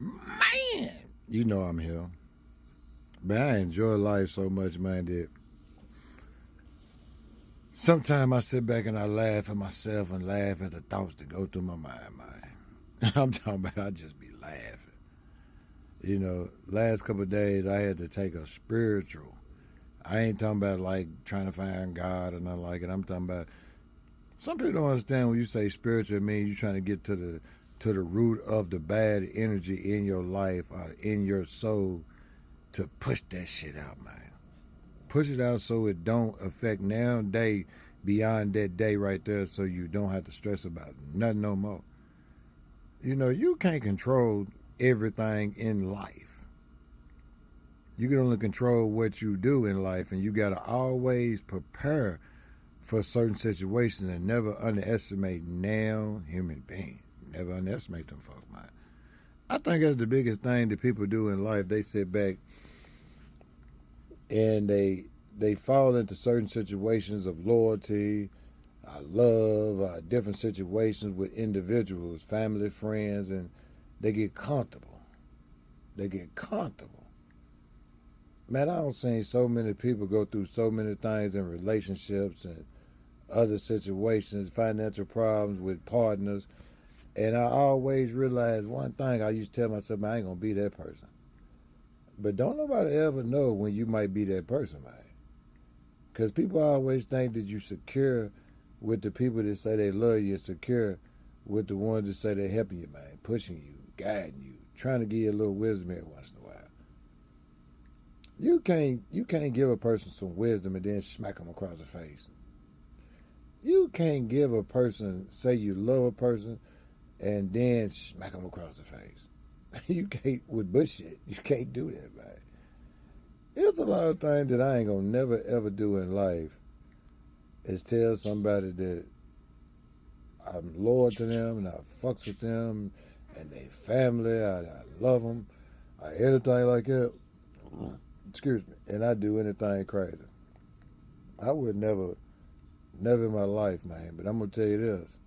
Man, you know I'm here. Man, I enjoy life so much, man, that sometimes I sit back and I laugh at myself and laugh at the thoughts that go through my mind, man. I'm talking about I just be laughing. You know, last couple of days I had to take a spiritual. I ain't talking about like trying to find God or nothing like it. I'm talking about some people don't understand when you say spiritual, it means you're trying to get to the root of the bad energy in your life or in your soul to push that shit out, man. Push it out so it don't affect now day beyond that day right there, so you don't have to stress about nothing no more. You know, you can't control everything in life. You can only control what you do in life, and you gotta always prepare for certain situations and never underestimate now human beings. Never underestimate them folks, man. I think that's the biggest thing that people do in life. They sit back and they fall into certain situations of loyalty, love, different situations with individuals, family, friends, and they get comfortable. They get comfortable. Man, I don't see so many people go through so many things in relationships and other situations, financial problems with partners. And I always realize one thing. I used to tell myself, man, I ain't going to be that person. But don't nobody ever know when you might be that person, man. Because people always think that you secure with the people that say they love you, secure with the ones that say they're helping you, man, pushing you, guiding you, trying to give you a little wisdom every once in a while. You can't give a person some wisdom and then smack them across the face. You can't give a person, say you love a person, and then smack them across the face. You can't, with bullshit, you can't do that, man. There's a lot of things that I ain't gonna never ever do in life is tell somebody that I'm loyal to them and I fucks with them and they family, I love them, anything like that. Excuse me. And I do anything crazy. I would never in my life, man. But I'm gonna tell you this: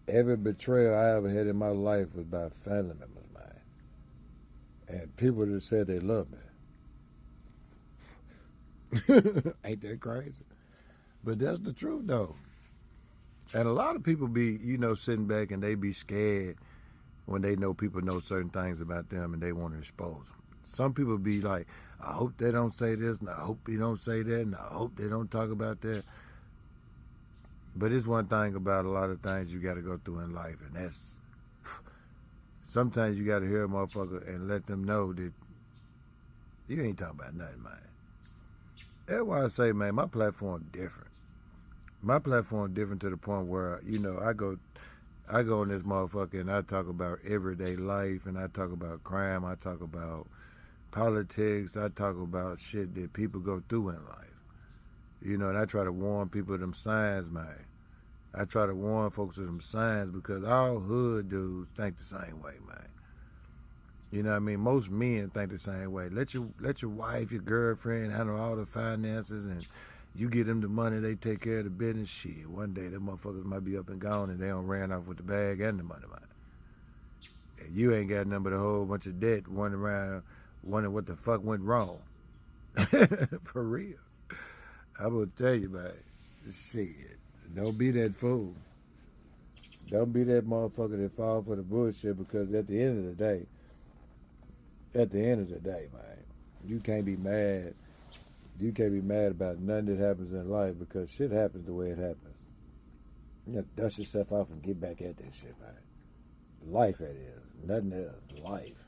every betrayal I ever had in my life was by family members, man, and people that said they love me. Ain't that crazy? But that's the truth, though. And a lot of people be, sitting back and they be scared when they know people know certain things about them and they want to expose them. Some people be like, I hope they don't say this, and I hope they don't say that, and I hope they don't talk about that. But it's one thing about a lot of things you got to go through in life, and that's sometimes you got to hear a motherfucker and let them know that you ain't talking about nothing, man. That's why I say, man, my platform different. My platform different to the point where, I go in this motherfucker and I talk about everyday life and I talk about crime, I talk about politics, I talk about shit that people go through in life. And I try to warn people of them signs, man. I try to warn folks of them signs because all hood dudes think the same way, man. You know what I mean? Most men think the same way. Let your wife, your girlfriend handle all the finances and you get them the money, they take care of the business. Shit, one day them motherfuckers might be up and gone and they don't ran off with the bag and the money, man. And you ain't got nothing but a whole bunch of debt running around wondering what the fuck went wrong. For real. I'm gonna tell you, man. Shit. Don't be that fool. Don't be that motherfucker that fall for the bullshit because at the end of the day, man, you can't be mad. You can't be mad about nothing that happens in life because shit happens the way it happens. You got to dust yourself off and get back at that shit, man. Life, that is. Nothing else. Life.